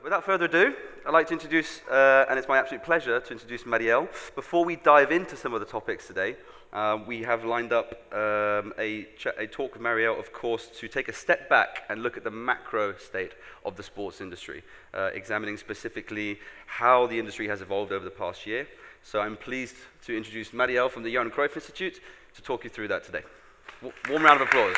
Without further ado, I'd like to introduce, and it's my absolute pleasure to introduce Marielle. Before we dive into some of the topics today, we have lined up a talk with Marielle, of course, to take a step back and look at the macro state of the sports industry, examining specifically how the industry has evolved over the past year. So I'm pleased to introduce Marielle from the Johan Cruyff Institute to talk you through that today. Warm round of applause.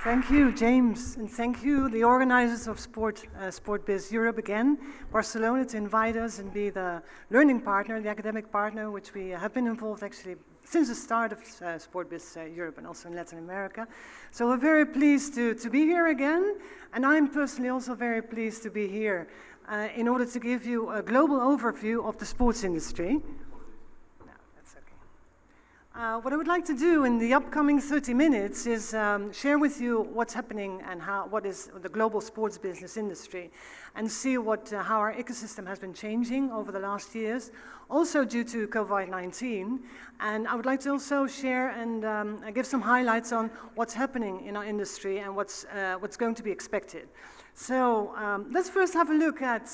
Thank you, James, and thank you, the organizers of SPORTBIZ Europe again, Barcelona, to invite us and be the learning partner, the academic partner, which we have been involved actually since the start of SPORTBIZ Europe and also in Latin America. So we're very pleased to be here again, and I'm personally also very pleased to be here in order to give you a global overview of the sports industry. What I would like to do in the upcoming 30 minutes is share with you what's happening and what is the global sports business industry, and see how our ecosystem has been changing over the last years, also due to COVID-19. And I would like to also share and give some highlights on what's happening in our industry and what's going to be expected. So let's first have a look at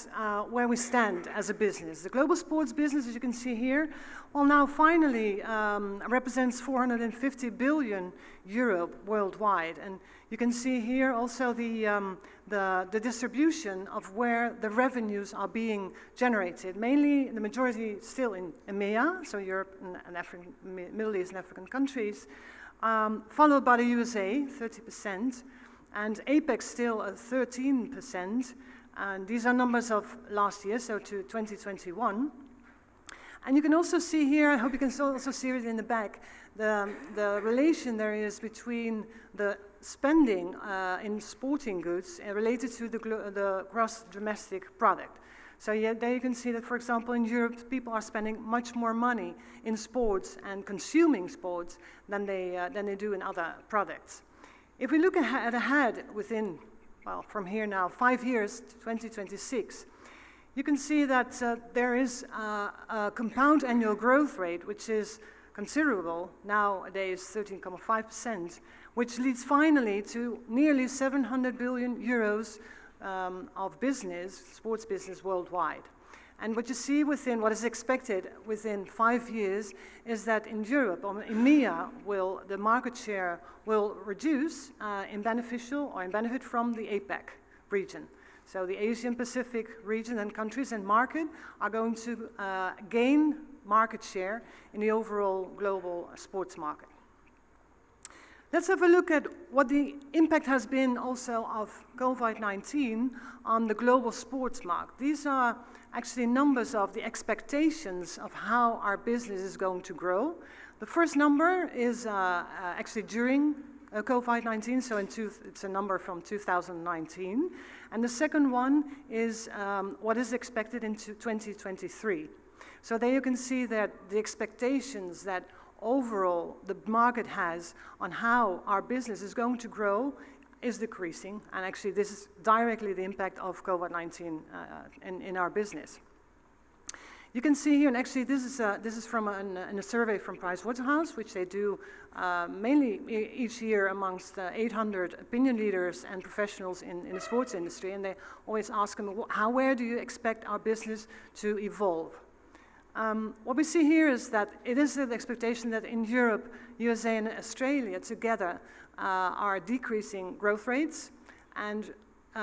where we stand as a business. The global sports business, as you can see here, well, now finally represents 450 billion euro worldwide. And you can see here also the distribution of where the revenues are being generated. Mainly, the majority still in EMEA, so Europe and Middle East and African countries, followed by the USA, 30%. And APEC still at 13%, and these are numbers of last year, so to 2021. And you can also see here, I hope you can also see it in the back, the relation there is between the spending in sporting goods related to the gross domestic product. So yeah, there you can see that, for example, in Europe, people are spending much more money in sports and consuming sports than they do in other products. If we look ahead within, well, from here now, 5 years to 2026, you can see that there is a compound annual growth rate, which is considerable, nowadays 13.5%, which leads finally to nearly 700 billion euros of business, sports business worldwide. And what you see within what is expected within 5 years is that in Europe, or EMEA, the market share will reduce in benefit from the APEC region. So the Asian Pacific region and countries and market are going to gain market share in the overall global sports market. Let's have a look at what the impact has been also of COVID-19 on the global sports market. These are actually numbers of the expectations of how our business is going to grow. The first number is actually during COVID-19, so it's a number from 2019. And the second one is what is expected into 2023. So there you can see that the expectations that overall the market has on how our business is going to grow is decreasing, and actually this is directly the impact of COVID-19 in our business. You can see here, and actually this is from a survey from Pricewaterhouse, which they do mainly each year amongst 800 opinion leaders and professionals in the sports industry, and they always ask them, where do you expect our business to evolve? What we see here is that it is the expectation that in Europe, USA and Australia together are decreasing growth rates, and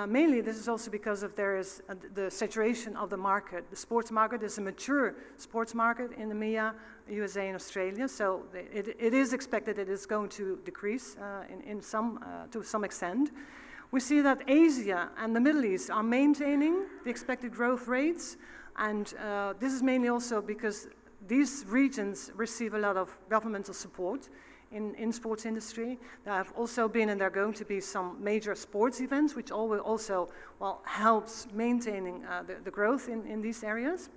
mainly this is also because of the saturation of the market. The sports market is a mature sports market in EMEA, USA and Australia, so it is expected that it's going to decrease to some extent. We see that Asia and the Middle East are maintaining the expected growth rates, and this is mainly also because these regions receive a lot of governmental support in sports industry. There have also been, and there are going to be, some major sports events, which also helps maintaining the growth in these areas.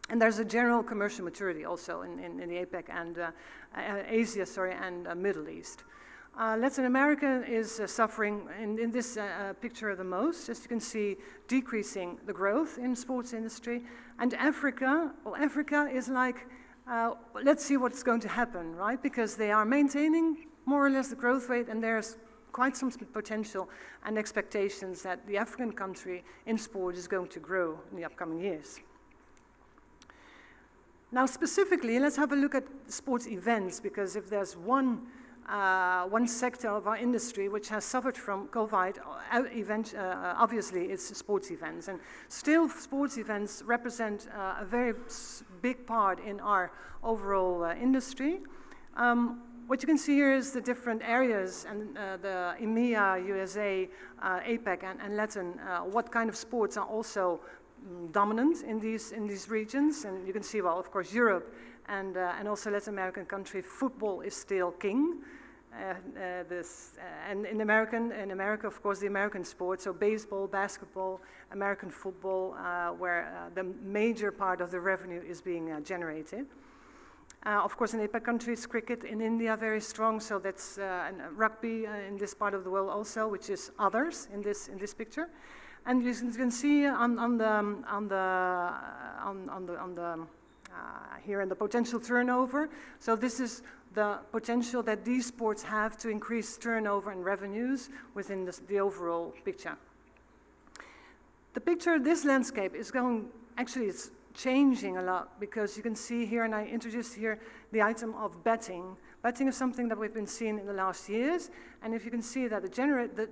And there's a general commercial maturity also in the APEC and Asia, and Middle East. Latin America is suffering in this picture the most, as you can see, decreasing the growth in sports industry. And Africa is like, let's see what's going to happen, right? Because they are maintaining more or less the growth rate, and there's quite some potential and expectations that the African country in sport is going to grow in the upcoming years. Now specifically, let's have a look at sports events, because if there's one sector of our industry which has suffered from COVID, obviously it's sports events. And still sports events represent a very big part in our overall industry. What you can see here is the different areas, and the EMEA, USA, APAC, and Latin, what kind of sports are also dominant in these regions. And you can see, well, of course, Europe and also Latin American country, football is still king. And in America, of course, the American sports, so baseball, basketball, American football, where the major part of the revenue is being generated. Of course, in APAC countries, cricket in India very strong, so that's and rugby in this part of the world also, which is others in this picture. And you can see here in the potential turnover. So this is the potential that these sports have to increase turnover and revenues within the overall picture. The picture, this landscape is it's changing a lot, because you can see here, and I introduced here the item of betting. Betting is something that we've been seeing in the last years, and if you can see that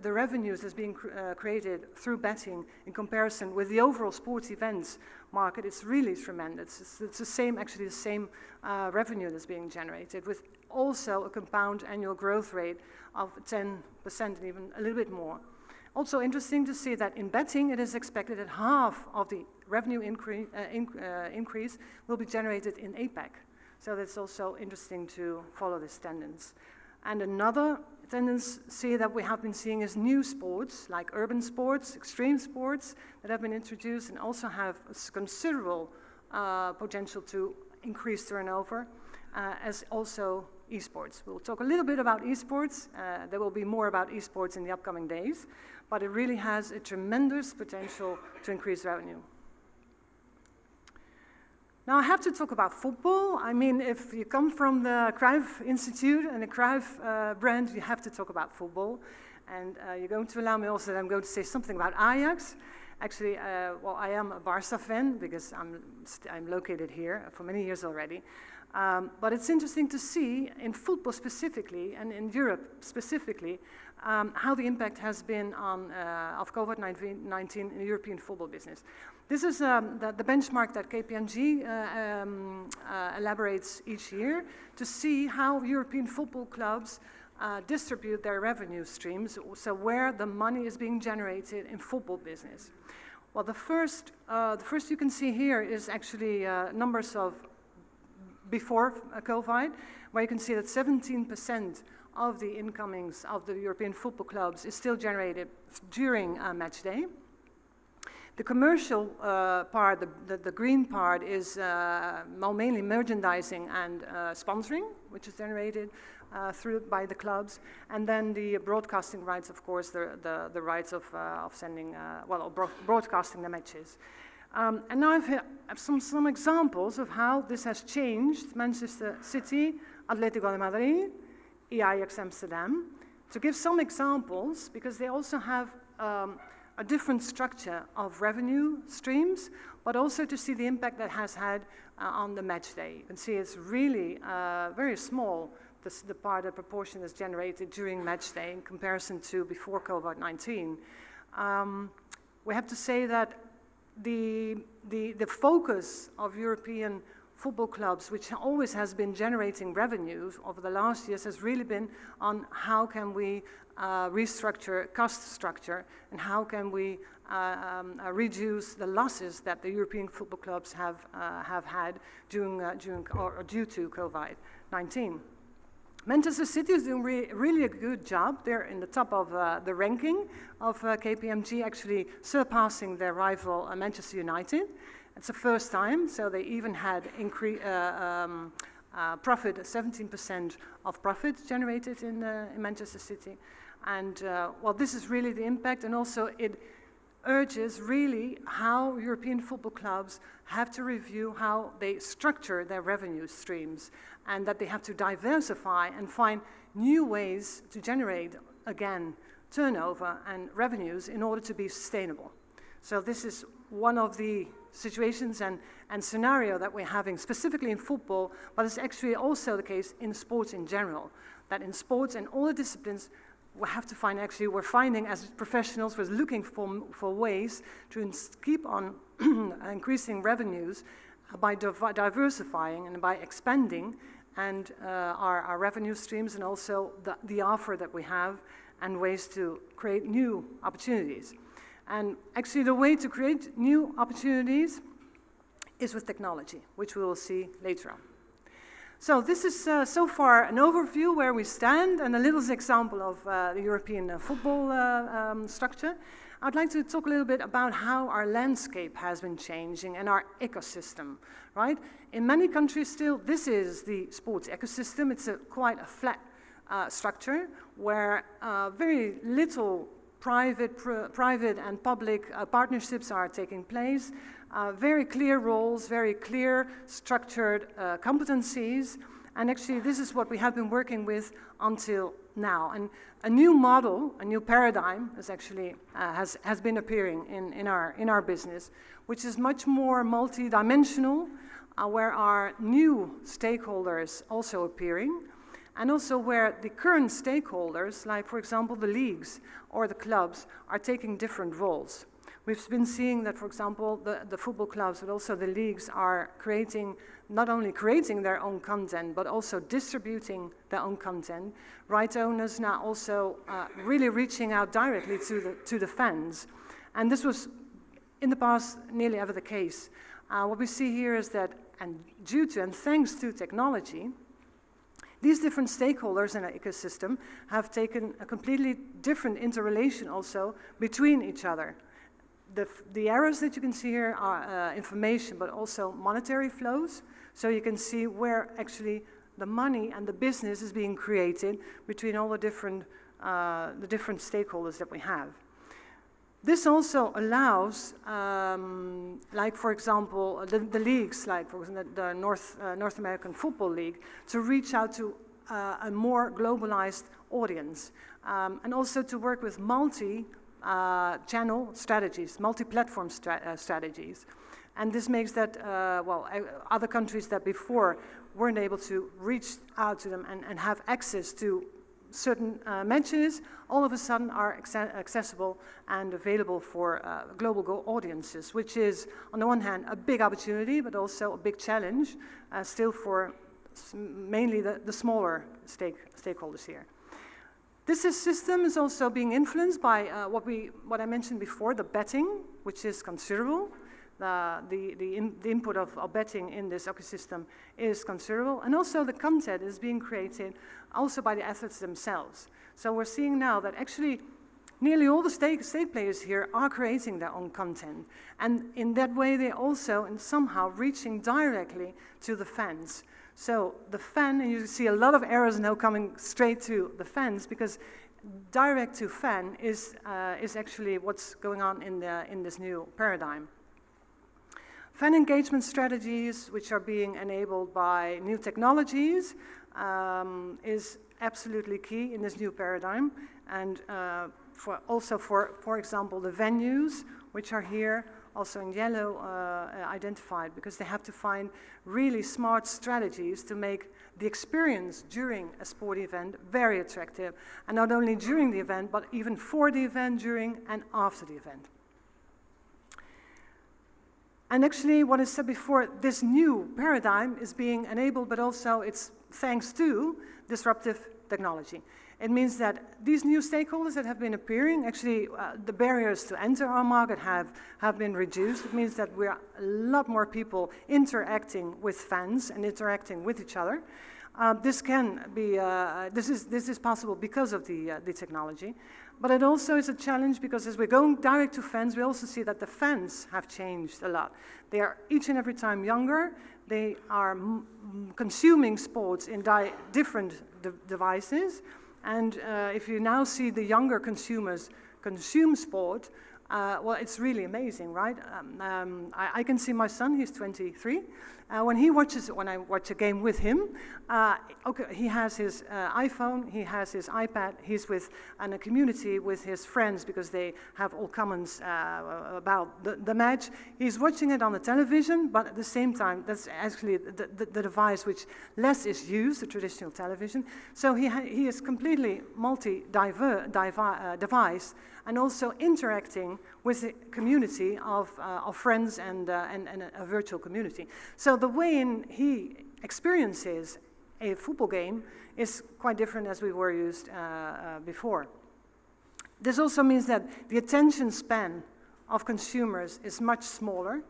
the revenues that's being created through betting in comparison with the overall sports events market, it's really tremendous. It's the same revenue that's being generated, with also a compound annual growth rate of 10% and even a little bit more. Also interesting to see that in betting, it is expected that half of the revenue increase will be generated in APAC. So that's also interesting to follow this tendency. And another tendency that we have been seeing is new sports, like urban sports, extreme sports, that have been introduced and also have a considerable potential to increase turnover, as also esports. We'll talk a little bit about esports. There will be more about esports in the upcoming days, but it really has a tremendous potential to increase revenue. Now I have to talk about football. I mean, if you come from the Cruyff Institute and the Cruyff brand, you have to talk about football. And you're going to allow me also that I'm going to say something about Ajax. Actually, well, I am a Barca fan because I'm located here for many years already. But it's interesting to see in football specifically and in Europe specifically how the impact has been of COVID-19 in the European football business. This is the benchmark that KPMG elaborates each year to see how European football clubs distribute their revenue streams, so where the money is being generated in football business. Well, the first you can see here is actually numbers of before COVID, where you can see that 17% of the incomings of the European football clubs is still generated during match day. The commercial part, the green part, is mainly merchandising and sponsoring, which is generated by the clubs, and then the broadcasting rights, of course, the rights of sending, broadcasting the matches. And now I have some examples of how this has changed Manchester City, Atletico de Madrid, Ajax Amsterdam, to give some examples, because they also have a different structure of revenue streams, but also to see the impact that has had on the match day. You can see it's really very small, the proportion that's generated during match day in comparison to before COVID-19. We have to say that the focus of European football clubs, which always has been generating revenues over the last years, has really been on how can we restructure cost structure and how can we reduce the losses that the European football clubs have had due to COVID-19. Manchester City is doing really a good job. They're in the top of the ranking of KPMG, actually surpassing their rival Manchester United. It's the first time, so they even had profit, 17% of profit generated in Manchester City. And well, this is really the impact, and also it urges really how European football clubs have to review how they structure their revenue streams, and that they have to diversify and find new ways to generate again, turnover and revenues in order to be sustainable. So this is one of the situations and scenario that we're having specifically in football, but it's actually also the case in sports in general, that in sports and all the disciplines, we have to find, actually, we're finding as professionals, we're looking for ways to keep on increasing revenues by diversifying and by expanding and our revenue streams, and also the offer that we have and ways to create new opportunities. And actually the way to create new opportunities is with technology, which we will see later on. So this is so far an overview where we stand and a little example of the European football structure. I'd like to talk a little bit about how our landscape has been changing and our ecosystem, right? In many countries still, this is the sports ecosystem. It's quite a flat structure where very little private and public partnerships are taking place. Very clear roles, very clear structured competencies, and actually this is what we have been working with until now. And a new model, a new paradigm is actually has been appearing in our business, which is much more multi-dimensional, where our new stakeholders also appearing, and also where the current stakeholders, like for example the leagues or the clubs, are taking different roles. We've been seeing that, for example, the football clubs, but also the leagues are not only creating their own content, but also distributing their own content. Right owners now also really reaching out directly to the fans. And this was, in the past, nearly ever the case. What we see here is that, and due to and thanks to technology, these different stakeholders in our ecosystem have taken a completely different interrelation also between each other. The arrows that you can see here are information, but also monetary flows. So you can see where actually the money and the business is being created between all the different stakeholders that we have. This also allows, like for example, the leagues, like for example, the North American Football League, to reach out to a more globalized audience, and also to work with multi-channel strategies, multi-platform strategies. And this makes that, other countries that before weren't able to reach out to them and have access to certain matches, all of a sudden are accessible and available for global audiences, which is, on the one hand, a big opportunity, but also a big challenge, still for mainly the smaller stakeholders here. This system is also being influenced by what I mentioned before, the betting, which is considerable. The input of betting in this ecosystem is considerable, and also the content is being created also by the athletes themselves. So we're seeing now that actually nearly all the stake players here are creating their own content, and in that way they also somehow reaching directly to the fans. So the fan, and you see a lot of arrows now coming straight to the fans, because direct to fan is actually what's going on in this new paradigm. Fan engagement strategies, which are being enabled by new technologies, is absolutely key in this new paradigm. And for example, the venues, which are here, also in yellow identified, because they have to find really smart strategies to make the experience during a sport event very attractive. And not only during the event, but even for the event, during and after the event. And actually, what I said before, this new paradigm is being enabled, but also it's thanks to disruptive technology. It means that these new stakeholders that have been appearing, actually the barriers to enter our market have been reduced. It means that we are a lot more people interacting with fans and interacting with each other. This is possible because of the technology. But it also is a challenge because as we're going direct to fans, we also see that the fans have changed a lot. They are each and every time younger. They are consuming sports in different devices. And if you now see the younger consumers consume sport, well, it's really amazing, right? I can see my son, he's 23, When I watch a game with him, okay, he has his iPhone, he has his iPad, he's in a community with his friends because they have all comments about the match. He's watching it on the television, but at the same time, that's actually the device which less is used, the traditional television. So he is completely multi-device and also interacting with the community of friends and a virtual community. So the way he experiences a football game is quite different as we were used before. This also means that the attention span of consumers is much smaller.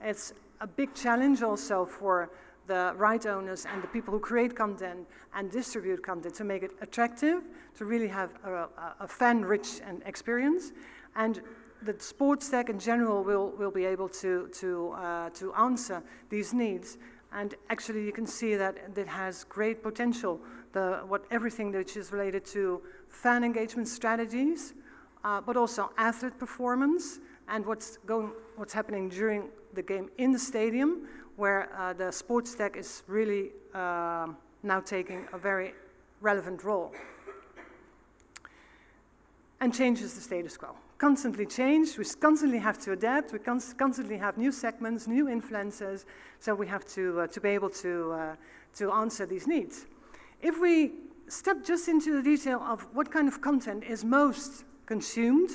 It's a big challenge also for the right owners and the people who create content and distribute content to make it attractive, to really have a fan-rich experience. And the sports tech in general will be able to answer these needs. And actually you can see that it has great potential, everything which is related to fan engagement strategies, but also athlete performance and what's happening during the game in the stadium, where the sports tech is really now taking a very relevant role. And changes the status quo. Constantly change, we constantly have to adapt, we constantly have new segments, new influencers, so we have to be able to answer these needs. If we step just into the detail of what kind of content is most consumed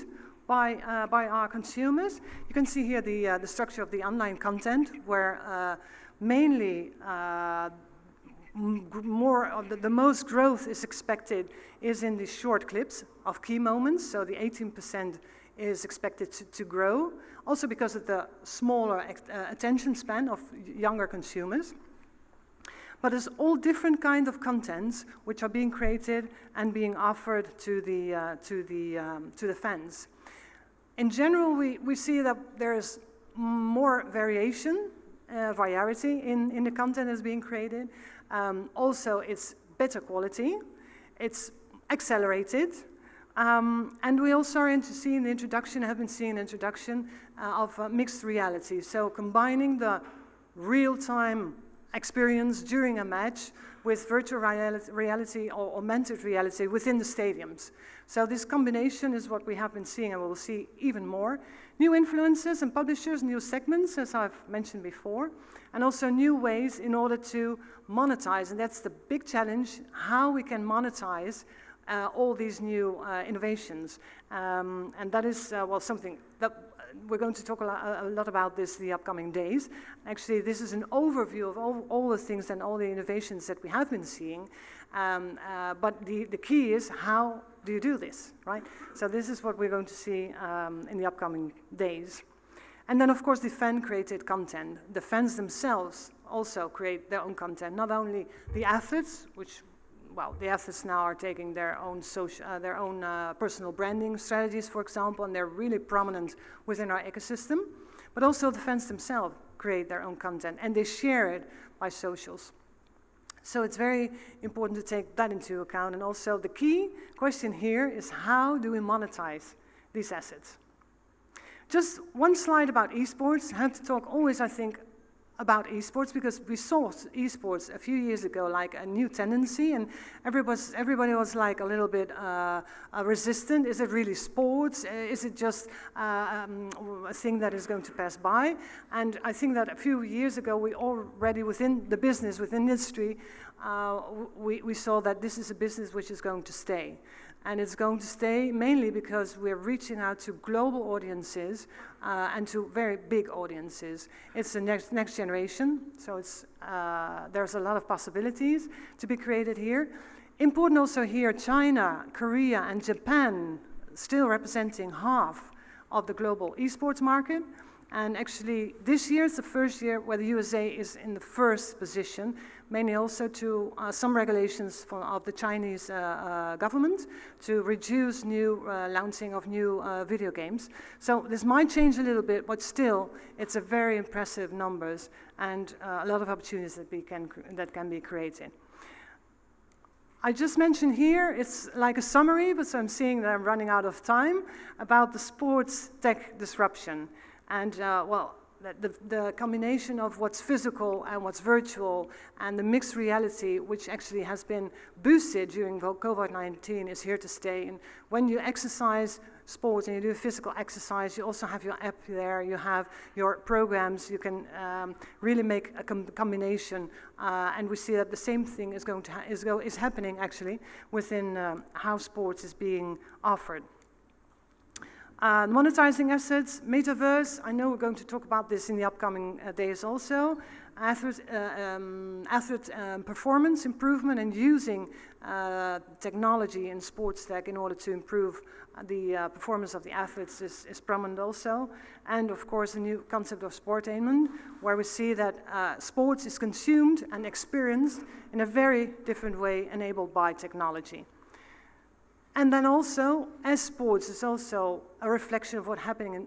by our consumers, you can see here the structure of the online content, where mainly the most growth is expected is in the short clips of key moments, so the 18% is expected to grow, also because of the smaller attention span of younger consumers. But there's all different kinds of contents which are being created and being offered to the fans. In general, we see that there is more variation, variety in the content that's being created. Also, it's better quality, it's accelerated, and we also are have been seeing the introduction of mixed reality. So combining the real-time experience during a match with virtual reality or augmented reality within the stadiums. So this combination is what we have been seeing, and we will see even more. New influencers and publishers, new segments, as I've mentioned before, and also new ways in order to monetize, and that's the big challenge, how we can monetize all these new innovations. And that is, something that we're going to talk a lot about this the upcoming days. Actually, this is an overview of all the things and all the innovations that we have been seeing. But the key is, how do you do this, right? So this is what we're going to see in the upcoming days. And then, of course, the fan-created content. The fans themselves also create their own content, not only the athletes, the athletes now are taking their own personal branding strategies, for example, and they're really prominent within our ecosystem, but also the fans themselves create their own content, and they share it by socials. So it's very important to take that into account, and also the key question here is, how do we monetize these assets? Just one slide about esports. I have to talk always, I think, about esports, because we saw esports a few years ago like a new tendency, and everybody was like a little bit resistant. Is it really sports? Is it just a thing that is going to pass by? And I think that a few years ago, we already within the business, within industry, we saw that this is a business which is going to stay. And it's going to stay mainly because we're reaching out to global audiences and to very big audiences. It's the next generation, so there's a lot of possibilities to be created here. Important also here, China, Korea, and Japan still representing half of the global esports market. And actually, this year is the first year where the USA is in the first position, mainly also to some regulations of the Chinese government to reduce launching of new video games. So this might change a little bit, but still, it's a very impressive numbers and a lot of opportunities that can be created. I just mentioned here, it's like a summary, but so I'm seeing that I'm running out of time, about the sports tech disruption. And the combination of what's physical and what's virtual and the mixed reality, which actually has been boosted during COVID-19, is here to stay. And when you exercise sports and you do physical exercise, you also have your app there, you have your programs, you can really make a combination, and we see that the same thing is happening actually within how sports is being offered. Monetizing assets, metaverse, I know we're going to talk about this in the upcoming days also. Athlete performance improvement and using technology in sports tech in order to improve the performance of the athletes is prominent also. And of course the new concept of sportainment, where we see that sports is consumed and experienced in a very different way enabled by technology. And then also, as sports is also a reflection of what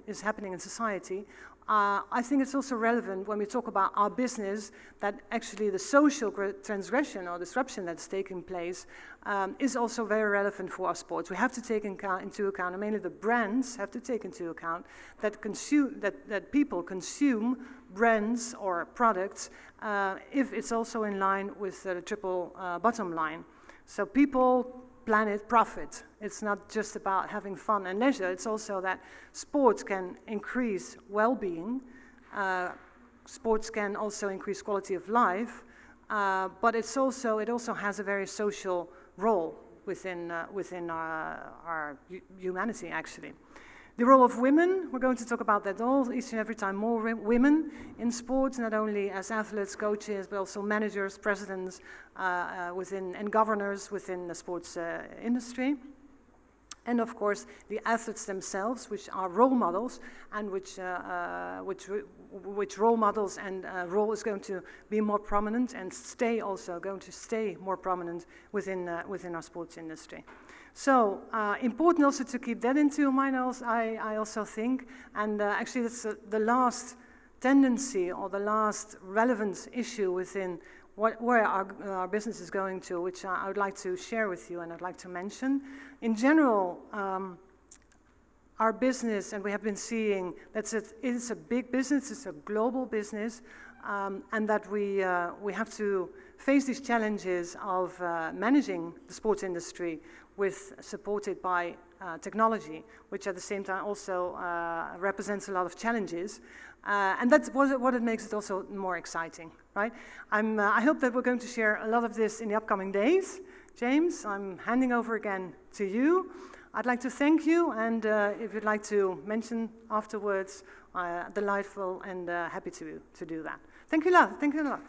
is happening in society, I think it's also relevant when we talk about our business that actually the social transgression or disruption that's taking place is also very relevant for our sports. We have to take into account, and mainly the brands have to take into account, that people consume brands or products if it's also in line with the triple bottom line. So people, planet, profit. It's not just about having fun and leisure, it's also that sports can increase well-being, sports can also increase quality of life, but it also has a very social role within our humanity actually. The role of women, we're going to talk about that each and every time, more women in sports, not only as athletes, coaches, but also managers, presidents, and governors within the sports industry. And of course, the athletes themselves, which are role models, and which role models and role is going to be more prominent and going to stay more prominent within our sports industry. So important also to keep that into mind, I also think, and actually that's the last tendency or the last relevant issue within where our business is going to, which I would like to share with you and I'd like to mention. In general, our business, and we have been seeing that it's a big business, it's a global business, and that we have to face these challenges of managing the sports industry supported by technology, which at the same time also represents a lot of challenges. And that's what it makes it also more exciting, right? I hope that we're going to share a lot of this in the upcoming days. James, I'm handing over again to you. I'd like to thank you, and if you'd like to mention afterwards, delightful and happy to do that. Thank you a lot. Thank you a lot.